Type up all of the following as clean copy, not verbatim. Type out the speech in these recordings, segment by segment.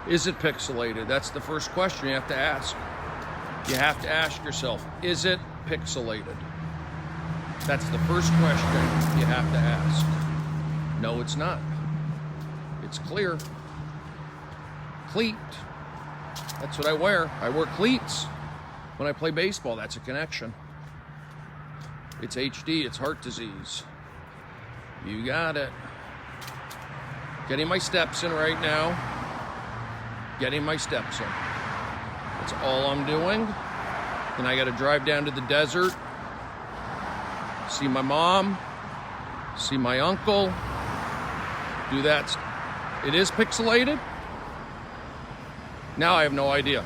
Is it pixelated? That's the first question you have to ask. You have to ask yourself, is it pixelated? That's the first question you have to ask. No, it's not. It's clear. Cleat. That's what I wear. I wear cleats when I play baseball. That's a connection. It's HD. It's heart disease. You got it. Getting my steps in right now. Getting my steps in. That's all I'm doing. Then I got to drive down to the desert, see my mom, see my uncle, do that. It is pixelated. Now I have no idea.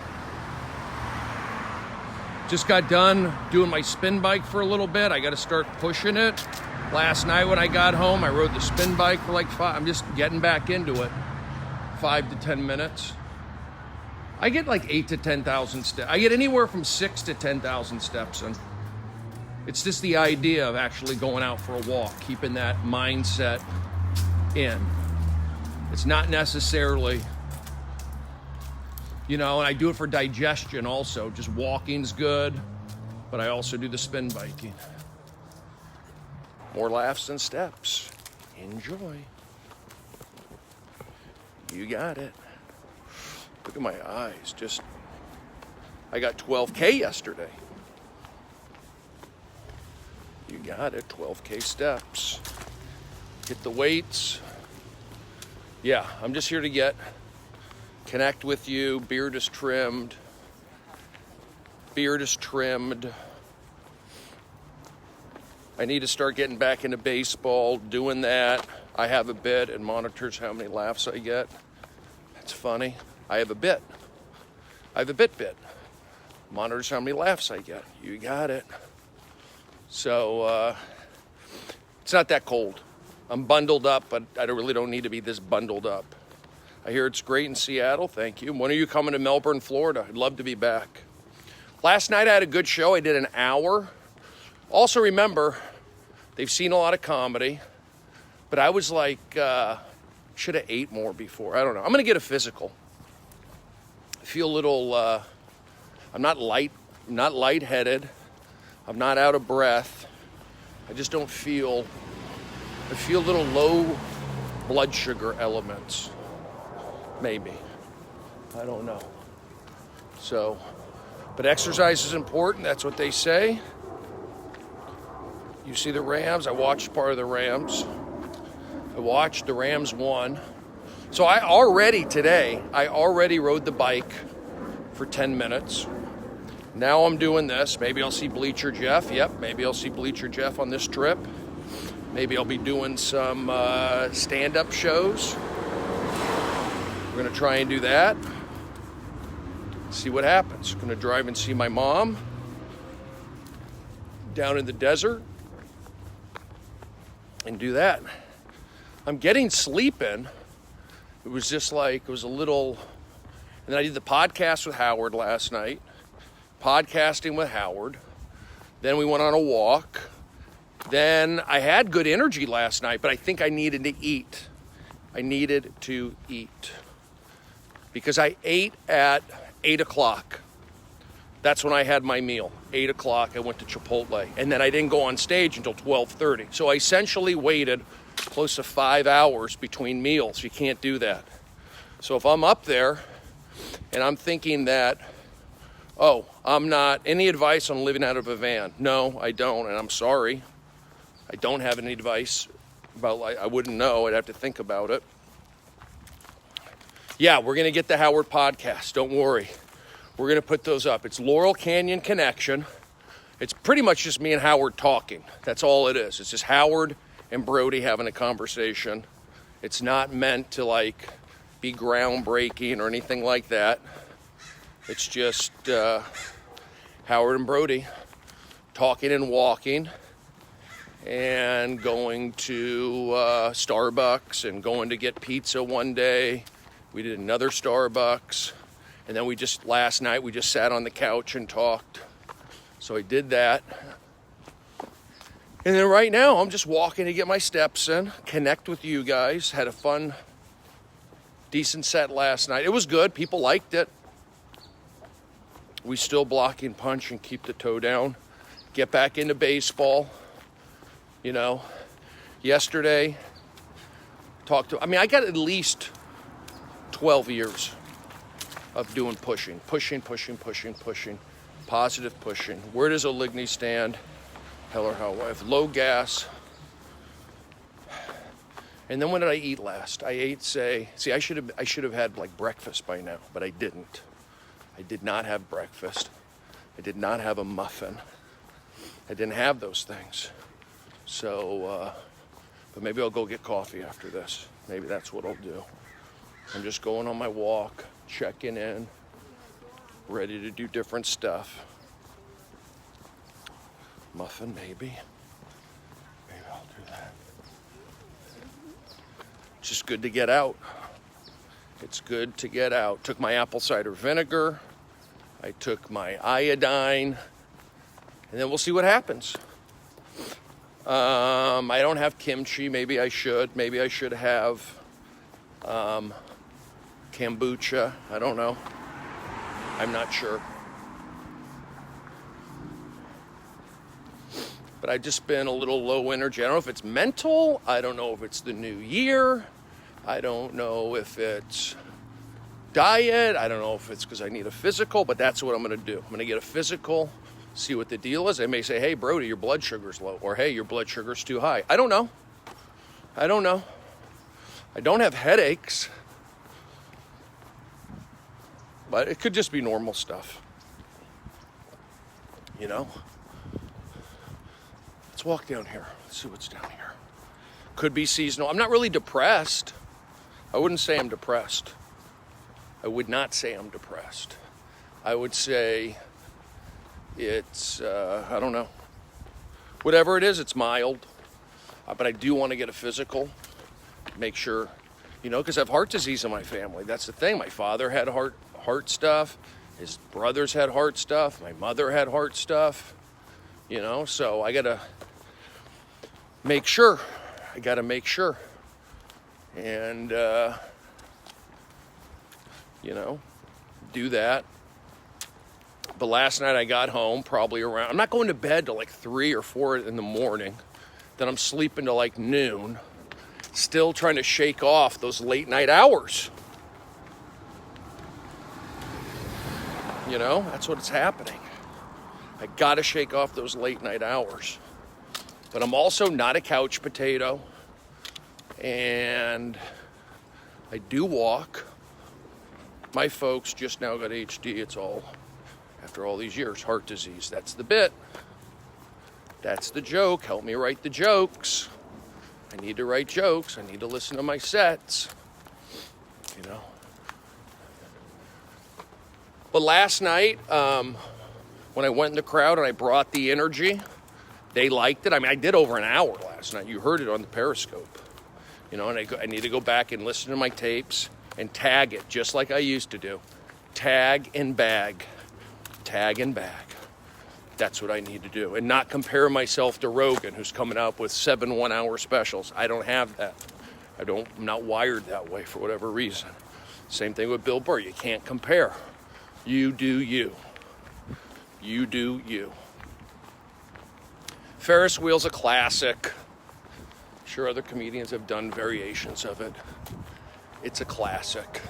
Just got done doing my spin bike for a little bit. I got to start pushing it. Last night when I got home, I rode the spin bike for like 5. I'm just getting back into it. 5 to 10 minutes. I get like 8 to 10,000 steps. I get anywhere from 6 to 10,000 steps in. It's just the idea of actually going out for a walk, keeping that mindset in. It's not necessarily, and I do it for digestion also. Just walking's good, but I also do the spin biking. More laughs than steps. Enjoy. You got it. Look at my eyes. I got 12K yesterday. You got it. 12K steps. Hit the weights. Yeah, I'm just here to connect with you. Beard is trimmed. I need to start getting back into baseball, doing that. I have a bit. It monitors how many laughs I get. That's funny. I have a bit. Monitors how many laughs I get. You got it. So, it's not that cold. I'm bundled up, but I really don't need to be this bundled up. I hear it's great in Seattle. Thank you. When are you coming to Melbourne, Florida? I'd love to be back. Last night I had a good show. I did an hour. Also remember, they've seen a lot of comedy, but I was like, should have ate more before. I don't know. I'm going to get a physical. I feel a little, I'm not lightheaded. I'm not out of breath. I just don't feel, I feel a little low blood sugar elements. Maybe. I don't know. So, but exercise is important. That's what they say. You see the Rams. I watched part of the Rams. I watched the Rams won. So I already rode the bike for 10 minutes. Now I'm doing this. Maybe I'll see Bleacher Jeff. Yep, maybe I'll see Bleacher Jeff on this trip. Maybe I'll be doing some stand-up shows. We're going to try and do that. See what happens. I'm going to drive and see my mom down in the desert and do that. I'm getting sleep in. It was just like, it was a little, and then I did the podcast with Howard last night. Podcasting with Howard. Then we went on a walk. Then I had good energy last night, but I think I needed to eat. Because I ate at 8 o'clock. That's when I had my meal. 8 o'clock, I went to Chipotle. And then I didn't go on stage until 12:30. So I essentially waited close to 5 hours between meals. You can't do that. So if I'm up there and I'm thinking that, I'm not, any advice on living out of a van? No, I don't, and I'm sorry. I don't have any advice about, I wouldn't know. I'd have to think about it. Yeah, we're going to get the Howard podcast. Don't worry. We're going to put those up. It's Laurel Canyon Connection. It's pretty much just me and Howard talking. That's all it is. It's just Howard and Brody having a conversation. It's not meant to be groundbreaking or anything like that. It's just Howard and Brody talking and walking and going to Starbucks and going to get pizza one day. We did another Starbucks. And then last night, we just sat on the couch and talked. So I did that. And then right now, I'm just walking to get my steps in, connect with you guys. Had a fun Decent set last night. It was good. People liked it. We still block and punch and keep the toe down. Get back into baseball. You know, yesterday, I got at least 12 years of doing pushing. Positive pushing. Where does Oligny stand? Hell or high wave. Low gas. And then what did I eat last? I ate, I should have had like breakfast by now, but I didn't. I did not have breakfast. I did not have a muffin. I didn't have those things. So, but maybe I'll go get coffee after this. Maybe that's what I'll do. I'm just going on my walk, checking in, ready to do different stuff. Muffin, maybe. Maybe I'll do that. It's just good to get out. It's good to get out. Took my apple cider vinegar. I took my iodine. And then we'll see what happens. I don't have kimchi. Maybe I should. Maybe I should have kombucha. I don't know. I'm not sure. But I've just been a little low energy. I don't know if it's mental. I don't know if it's the new year. I don't know if it's diet. I don't know if it's because I need a physical, but that's what I'm going to do. I'm going to get a physical, see what the deal is. They may say, hey, Brody, your blood sugar's low, or hey, your blood sugar's too high. I don't know. I don't have headaches, but it could just be normal stuff. You know? Let's walk down here. Let's see what's down here. Could be seasonal. I'm not really depressed. I wouldn't say I'm depressed. I would not say I'm depressed. I would say it's, I don't know. Whatever it is, it's mild. But I do want to get a physical. Make sure, you know, because I have heart disease in my family. That's the thing. My father had heart stuff. His brothers had heart stuff. My mother had heart stuff. You know, so I got to make sure. And, you know, do that. But last night I got home probably around, I'm not going to bed till like 3 or 4 in the morning. Then I'm sleeping till like noon. Still trying to shake off those late night hours. You know, that's what's happening. I got to shake off those late night hours. But I'm also not a couch potato. And I do walk. My folks just now got HD. It's all, after all these years, heart disease. That's the bit. That's the joke. Help me write the jokes. I need to write jokes. I need to listen to my sets. You know. But last night, when I went in the crowd and I brought the energy, they liked it. I mean, I did over an hour last night. You heard it on the Periscope. You know, and I need to go back and listen to my tapes and tag it just like I used to do. Tag and bag. Tag and bag. That's what I need to do. And not compare myself to Rogan, who's coming up with 7 1-hour specials. I don't have that. I'm not wired that way for whatever reason. Same thing with Bill Burr. You can't compare. You do you. You do you. Ferris wheel's a classic. Sure, other comedians have done variations of it. It's a classic.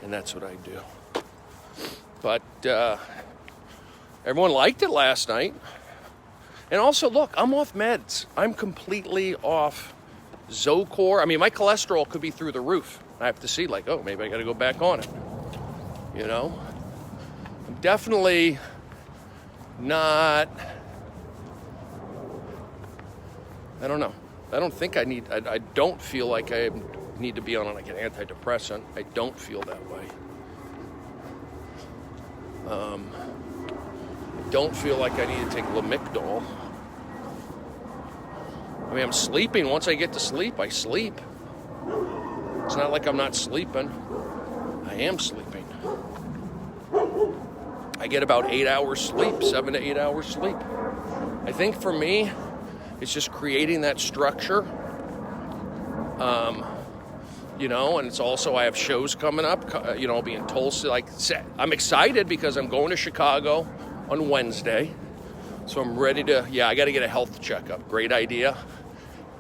And that's what I do. But everyone liked it last night. And also, look, I'm off meds. I'm completely off Zocor. I mean, my cholesterol could be through the roof. I have to see, like, oh, maybe I got to go back on it. You know? I'm definitely not... I don't know. I don't think I need... I don't feel like I need to be on like an antidepressant. I don't feel that way. I don't feel like I need to take Lamictal. I mean, I'm sleeping. Once I get to sleep, I sleep. It's not like I'm not sleeping. I am sleeping. I get about 8 hours sleep, 7 to 8 hours sleep. I think for me, it's just creating that structure. you know, and it's also, I have shows coming up, you know, being Tulsa. Like, I'm excited because I'm going to Chicago on Wednesday. So I'm ready to, I got to get a health checkup. Great idea.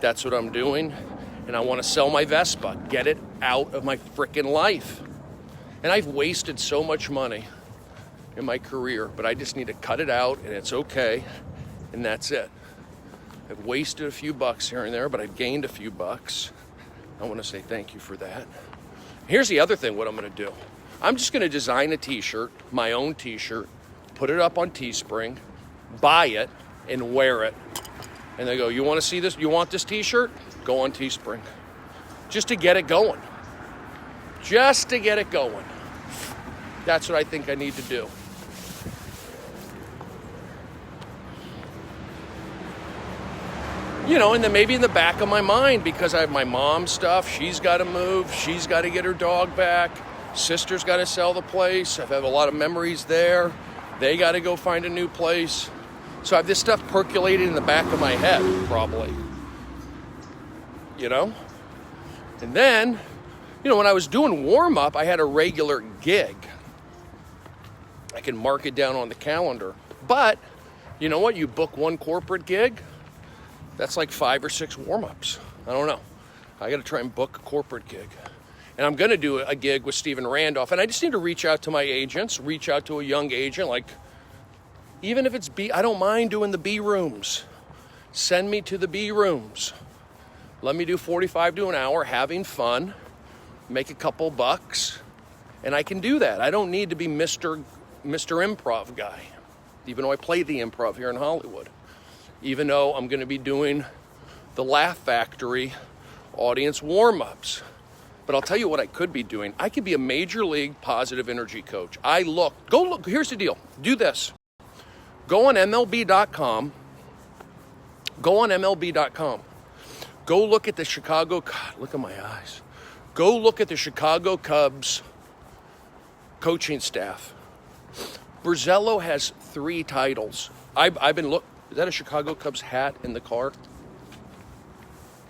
That's what I'm doing. And I want to sell my Vespa, get it out of my freaking life. And I've wasted so much money in my career, but I just need to cut it out, and it's okay. And that's it. I've wasted a few bucks here and there, but I've gained a few bucks. I want to say thank you for that. Here's the other thing, what I'm going to do. I'm just going to design a t-shirt, my own t-shirt, put it up on Teespring, buy it, and wear it. And they go, you want to see this? You want this t-shirt? Go on Teespring. Just to get it going. Just to get it going. That's what I think I need to do. You know, and then maybe in the back of my mind, because I have my mom's stuff, she's got to move, she's got to get her dog back, sister's got to sell the place, I've had a lot of memories there, they got to go find a new place. So I have this stuff percolated in the back of my head, probably. You know? And then, you know, when I was doing warm-up, I had a regular gig. I can mark it down on the calendar. But, you know what? You book one corporate gig, that's like 5 or 6 warm-ups. I don't know. I got to try and book a corporate gig. And I'm going to do a gig with Stephen Randolph. And I just need to reach out to my agents, reach out to a young agent. Like, even if it's I don't mind doing the B rooms. Send me to the B rooms. Let me do 45 to an hour, having fun, make a couple bucks. And I can do that. I don't need to be Mr. Improv guy, even though I play the improv here in Hollywood. Even though I'm going to be doing the Laugh Factory audience warm-ups. But I'll tell you what I could be doing. I could be a major league positive energy coach. Go look, here's the deal. Do this. Go on MLB.com. Go on MLB.com. Go look at the Chicago, God, look at my eyes. Go look at the Chicago Cubs coaching staff. Borzello has 3 titles. I've been looking. Is that a Chicago Cubs hat in the car?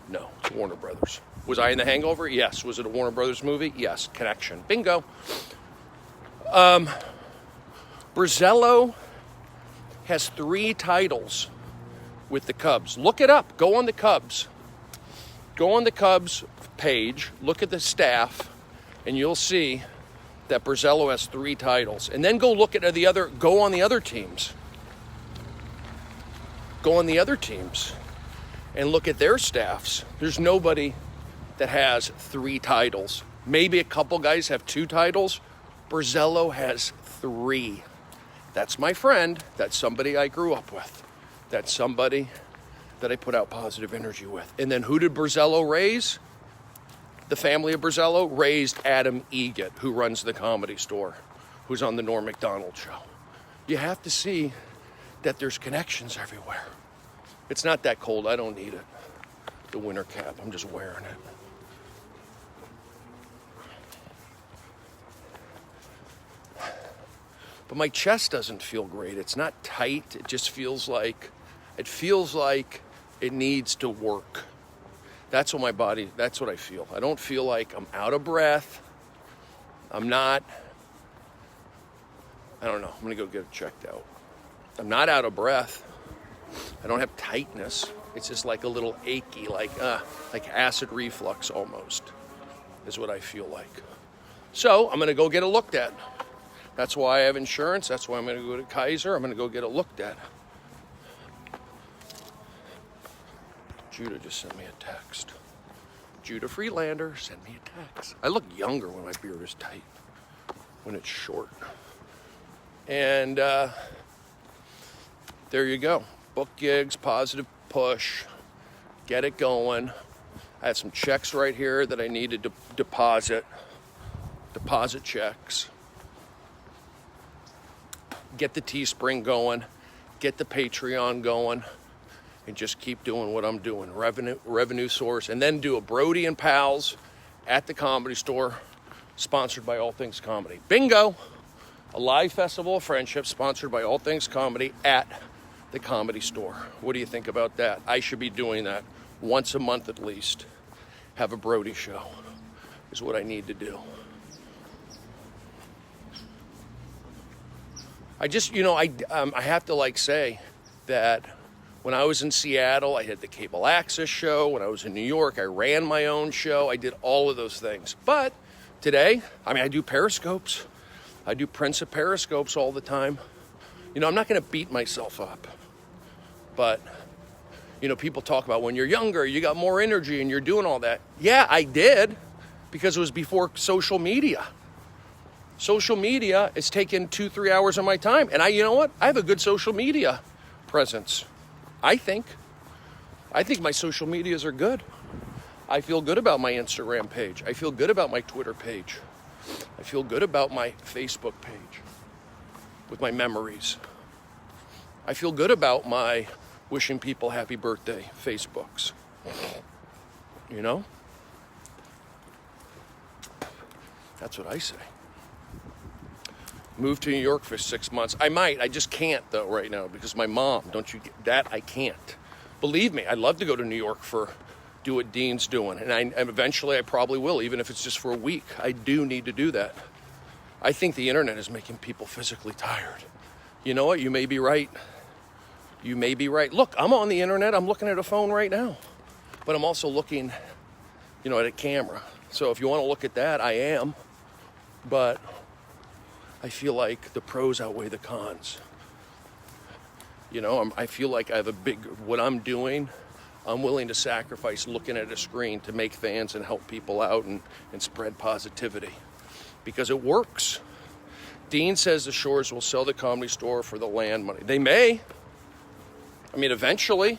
No, it's Warner Brothers. Was I in The Hangover? Yes. Was it a Warner Brothers movie? Yes. Connection. Bingo. Borzello has 3 titles with the Cubs. Look it up. Go on the Cubs. Go on the Cubs page. Look at the staff, and you'll see that Borzello has 3 titles. And then go look at go on the other teams. Go on the other teams and look at their staffs. There's nobody that has 3 titles. Maybe a couple guys have 2 titles. Borzello has 3. That's my friend. That's somebody I grew up with. That's somebody that I put out positive energy with. And then who did Borzello raise? The family of Borzello raised Adam Egget, who runs the Comedy Store, who's on the Norm Macdonald show. You have to see that there's connections everywhere. It's not that cold. I don't need it. The winter cap. I'm just wearing it. But my chest doesn't feel great. It's not tight. It just feels like it needs to work. That's what that's what I feel. I don't feel like I'm out of breath. I don't know. I'm going to go get it checked out. I'm not out of breath. I don't have tightness. It's just like a little achy, like acid reflux almost, is what I feel like. So I'm going to go get it looked at. That's why I have insurance. That's why I'm going to go to Kaiser. I'm going to go get it looked at. Judah just sent me a text. Judah Freelander sent me a text. I look younger when my beard is tight, when it's short. And there you go. Book gigs, positive push, get it going. I have some checks right here that I need to deposit checks. Get the Teespring going, get the Patreon going, and just keep doing what I'm doing. Revenue source, and then do a Brody and Pals at the Comedy Store, sponsored by All Things Comedy. Bingo! A live festival of friendship sponsored by All Things Comedy at the Comedy Store. What do you think about that? I should be doing that once a month at least. Have a Brody show. is what I need to do. I just, I have to say that when I was in Seattle, I had the cable access show. When I was in New York, I ran my own show. I did all of those things. But today, I do Periscopes. I do prints of Periscopes all the time. I'm not going to beat myself up. But, people talk about when you're younger, you got more energy and you're doing all that. Yeah, I did, because it was before social media. Social media is taking 2-3 hours of my time. And you know what? I have a good social media presence. I think my social medias are good. I feel good about my Instagram page. I feel good about my Twitter page. I feel good about my Facebook page with my memories. I feel good about my wishing people happy birthday Facebooks. That's what I say. Move to New York for 6 months. I just can't though right now because my mom, don't you get that? I can't. Believe me, I'd love to go to New York do what Dean's doing. And eventually I probably will, even if it's just for a week. I do need to do that. I think the internet is making people physically tired. You know what? You may be right. You may be right. Look, I'm on the internet. I'm looking at a phone right now. But I'm also looking, at a camera. So if you want to look at that, I am. But I feel like the pros outweigh the cons. I feel like I have what I'm doing, I'm willing to sacrifice looking at a screen to make fans and help people out and spread positivity. Because it works. Dean says the Shores will sell the Comedy Store for the land money. They may. Eventually.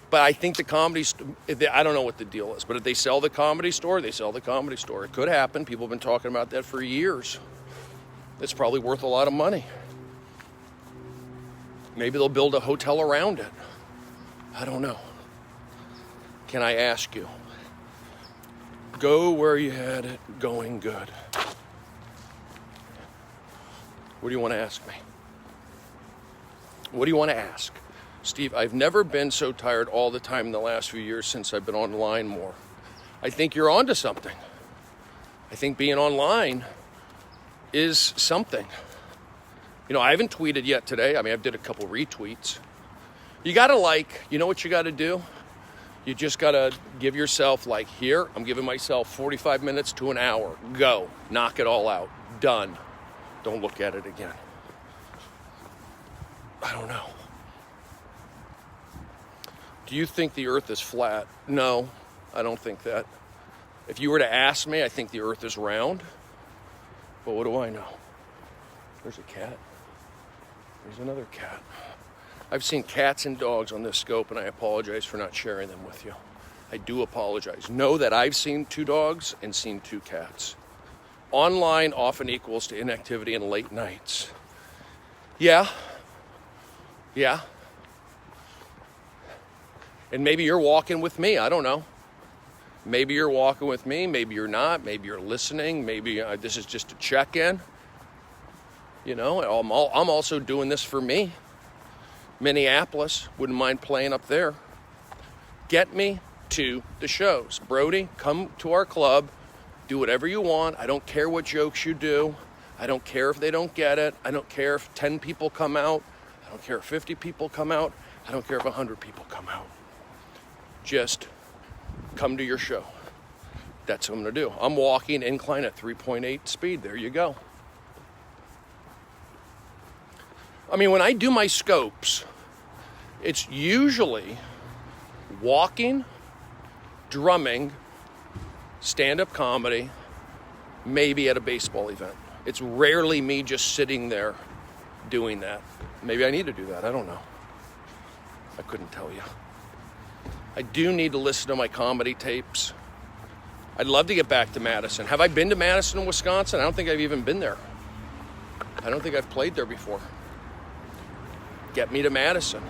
But I think the Comedy Store, I don't know what the deal is, but if they sell the Comedy Store, they sell the Comedy Store. It could happen. People have been talking about that for years. It's probably worth a lot of money. Maybe they'll build a hotel around it. I don't know. Can I ask you? Go where you had it going good. What do you want to ask me? What do you want to ask? Steve, I've never been so tired all the time in the last few years since I've been online more. I think you're onto something. I think being online is something. I haven't tweeted yet today. I've did a couple retweets. You got to you know what you got to do? You just got to give yourself here, I'm giving myself 45 minutes to an hour. Go. Knock it all out. Done. Don't look at it again. I don't know. Do you think the earth is flat? No, I don't think that. If you were to ask me, I think the earth is round. But what do I know? There's a cat. There's another cat. I've seen cats and dogs on this scope, and I apologize for not sharing them with you. I do apologize. Know that I've seen 2 dogs and seen 2 cats. Online often equals to inactivity and late nights. Yeah. And maybe you're walking with me. I don't know. Maybe you're walking with me. Maybe you're not. Maybe you're listening. Maybe this is just a check-in. I'm also doing this for me. Minneapolis, wouldn't mind playing up there. Get me to the shows. Brody, come to our club. Do whatever you want. I don't care what jokes you do. I don't care if they don't get it. I don't care if 10 people come out. I don't care if 50 people come out. I don't care if 100 people come out. Just come to your show. That's what I'm going to do. I'm walking incline at 3.8 speed. There you go. When I do my scopes, it's usually walking, drumming, stand-up comedy, maybe at a baseball event. It's rarely me just sitting there doing that. Maybe I need to do that. I don't know. I couldn't tell you. I do need to listen to my comedy tapes. I'd love to get back to Madison. Have I been to Madison, Wisconsin? I don't think I've even been there. I don't think I've played there before. Get me to Madison.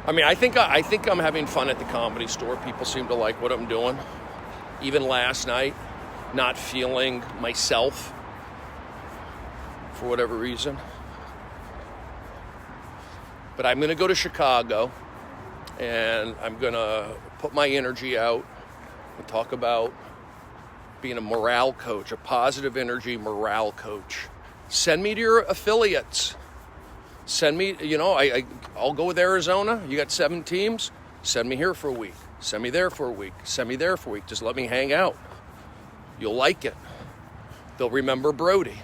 I think I'm having fun at the Comedy Store. People seem to like what I'm doing. Even last night, not feeling myself for whatever reason. But I'm going to go to Chicago, and I'm going to put my energy out and talk about being a morale coach, a positive energy morale coach. Send me to your affiliates. Send me, I'll go with Arizona. You got 7 teams. Send me here for a week. Send me there for a week. Send me there for a week. Just let me hang out. You'll like it. They'll remember Brody.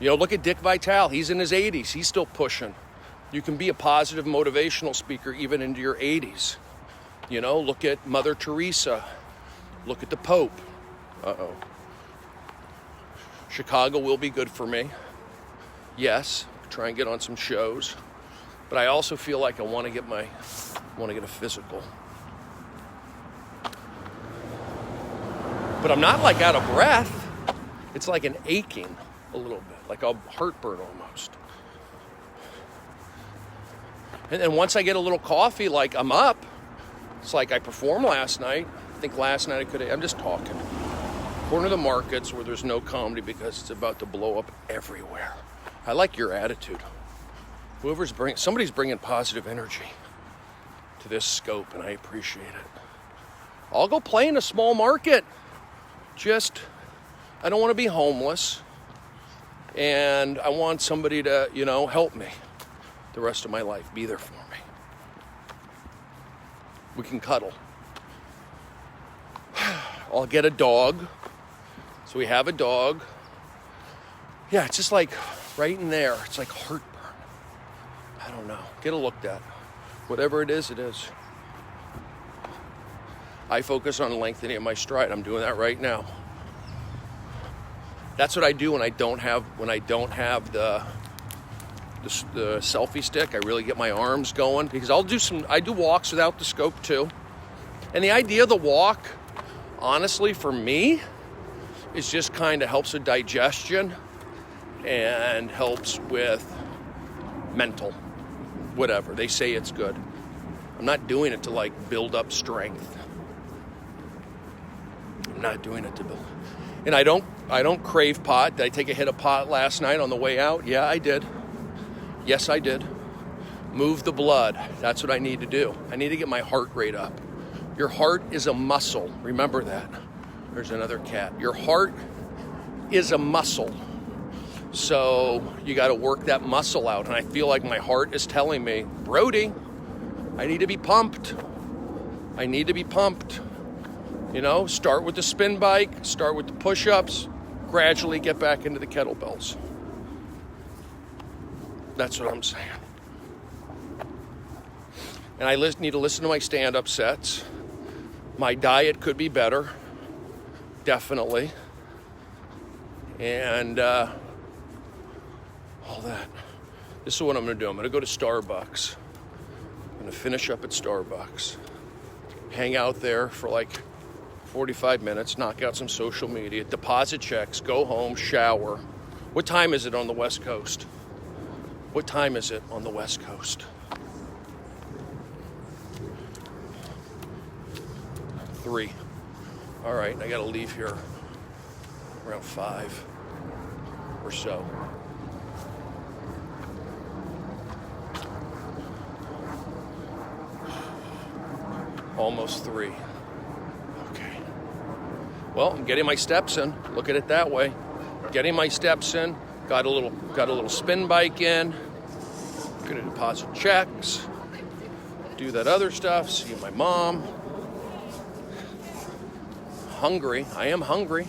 Look at Dick Vitale. He's in his 80s. He's still pushing. You can be a positive motivational speaker even into your 80s. Look at Mother Teresa. Look at the Pope. Uh-oh. Chicago will be good for me. Yes, try and get on some shows. But I also feel like I want to get a physical. But I'm not like out of breath. It's like an aching a little bit, like a heartburn almost. And then once I get a little coffee, like I'm up. It's like I performed last night. I think last night I'm just talking. Corner the markets where there's no comedy because it's about to blow up everywhere. I like your attitude. Somebody's bringing positive energy to this scope, and I appreciate it. I'll go play in a small market. I don't want to be homeless, and I want somebody to, help me the rest of my life. Be there for me. We can cuddle. I'll get a dog. So we have a dog. Yeah, it's just like right in there. It's like heartburn. I don't know. Get it looked at. Whatever it is, it is. I focus on lengthening my stride. I'm doing that right now. That's what I do when I don't have the selfie stick. I really get my arms going because I do walks without the scope too. And the idea of the walk, honestly, for me, is just kind of helps with digestion and helps with mental, whatever. They say it's good. I'm not doing it to build up strength. I'm not doing it to build. And I don't crave pot. Did I take a hit of pot last night on the way out? Yeah, I did. Yes, I did. Move the blood. That's what I need to do. I need to get my heart rate up. Your heart is a muscle. Remember that. There's another cat. Your heart is a muscle. So you got to work that muscle out. And I feel like my heart is telling me, Brody, I need to be pumped. I need to be pumped. Start with the spin bike, start with the push-ups, gradually get back into the kettlebells. That's what I'm saying. And I need to listen to my stand-up sets. My diet could be better, definitely. And all that. This is what I'm going to do. I'm going to go to Starbucks. I'm going to finish up at Starbucks. Hang out there for 45 minutes, knock out some social media, deposit checks, go home, shower. What time is it on the West Coast? What time is it on the West Coast? 3. All right, I got to leave here around 5 or so. Almost 3. Okay. Well, I'm getting my steps in. Look at it that way. Getting my steps in. Got a little spin bike in. Gonna deposit checks. Do that other stuff. See my mom. Hungry. I am hungry.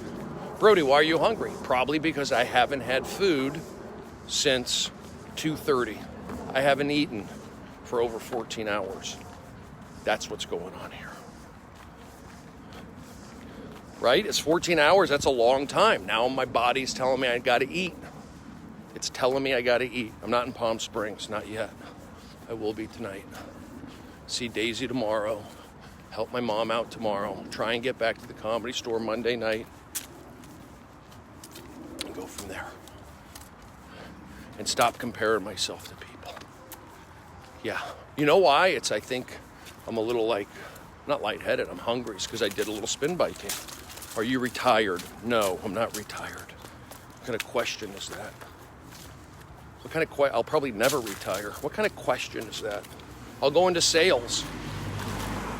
Brody, why are you hungry? Probably because I haven't had food since 2:30. I haven't eaten for over 14 hours. That's what's going on here. Right? It's 14 hours. That's a long time. Now my body's telling me I got to eat. It's telling me I got to eat. I'm not in Palm Springs. Not yet. I will be tonight. See Daisy tomorrow. Help my mom out tomorrow. Try and get back to the Comedy Store Monday night. And go from there. And stop comparing myself to people. Yeah. You know why? I think I'm a little not lightheaded. I'm hungry. It's because I did a little spin biking. Are you retired? No, I'm not retired. What kind of question is that? I'll probably never retire. What kind of question is that? I'll go into sales.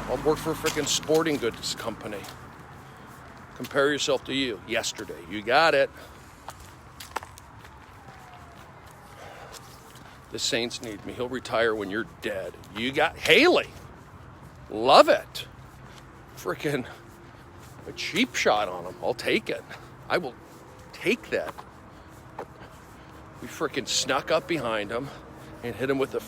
I'll work for a freaking sporting goods company. Compare yourself to you yesterday. You got it. The Saints need me. He'll retire when you're dead. You got Haley. Love it. Freaking a cheap shot on him. I'll take it. I will take that. We freaking snuck up behind him and hit him with a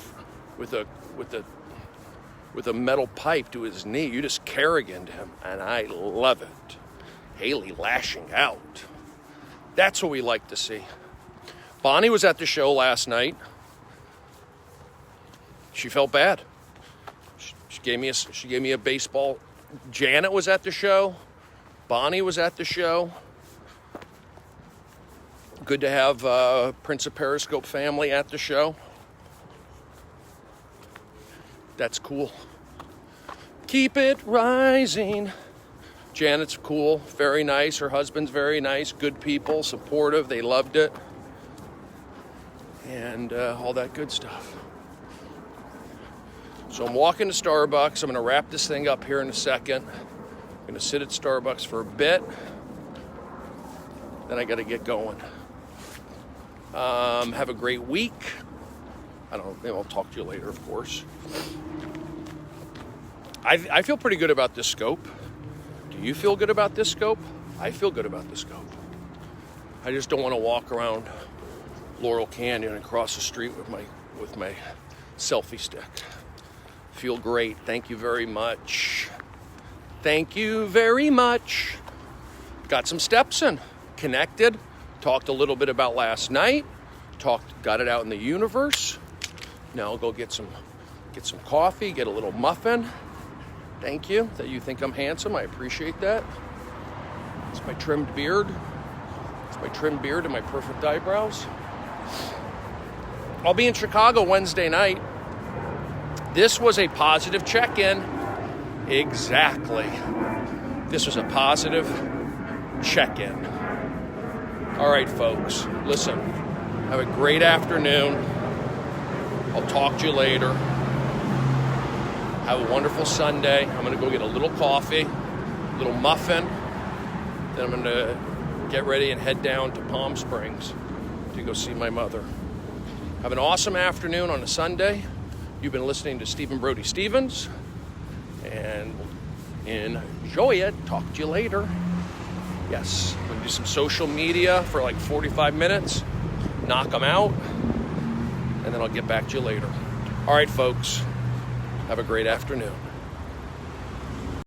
metal pipe to his knee. You just Kerrigan'd him, and I love it. Haley lashing out. That's what we like to see. Bonnie was at the show last night. She felt bad. She gave me a baseball. Janet was at the show. Bonnie was at the show. Good to have Prince of Periscope family at the show. That's cool. Keep it rising. Janet's cool, very nice. Her husband's very nice. Good people, supportive. They loved it. And all that good stuff. So I'm walking to Starbucks. I'm going to wrap this thing up here in a second. I'm going to sit at Starbucks for a bit. Then I got to get going. Have a great week. I don't know, maybe I'll talk to you later, of course. I feel pretty good about this scope. Do you feel good about this scope? I feel good about this scope. I just don't want to walk around Laurel Canyon and cross the street with my selfie stick. Feel great. Thank you very much. Thank you very much. Got some steps in. Connected. Talked a little bit about last night. Got it out in the universe. Now I'll go get some coffee, get a little muffin. Thank you that you think I'm handsome. I appreciate that. It's my trimmed beard. It's my trimmed beard and my perfect eyebrows. I'll be in Chicago Wednesday night. This was a positive check-in. Exactly. This was a positive check-in. All right, folks. Listen, have a great afternoon. I'll talk to you later. Have a wonderful Sunday. I'm going to go get a little coffee, a little muffin. Then I'm going to get ready and head down to Palm Springs to go see my mother. Have an awesome afternoon on a Sunday. You've been listening to Stephen Brody Stevens. And enjoy it. Talk to you later. Yes, I'm going to do some social media for like 45 minutes. Knock them out. And then I'll get back to you later. All right, folks. Have a great afternoon.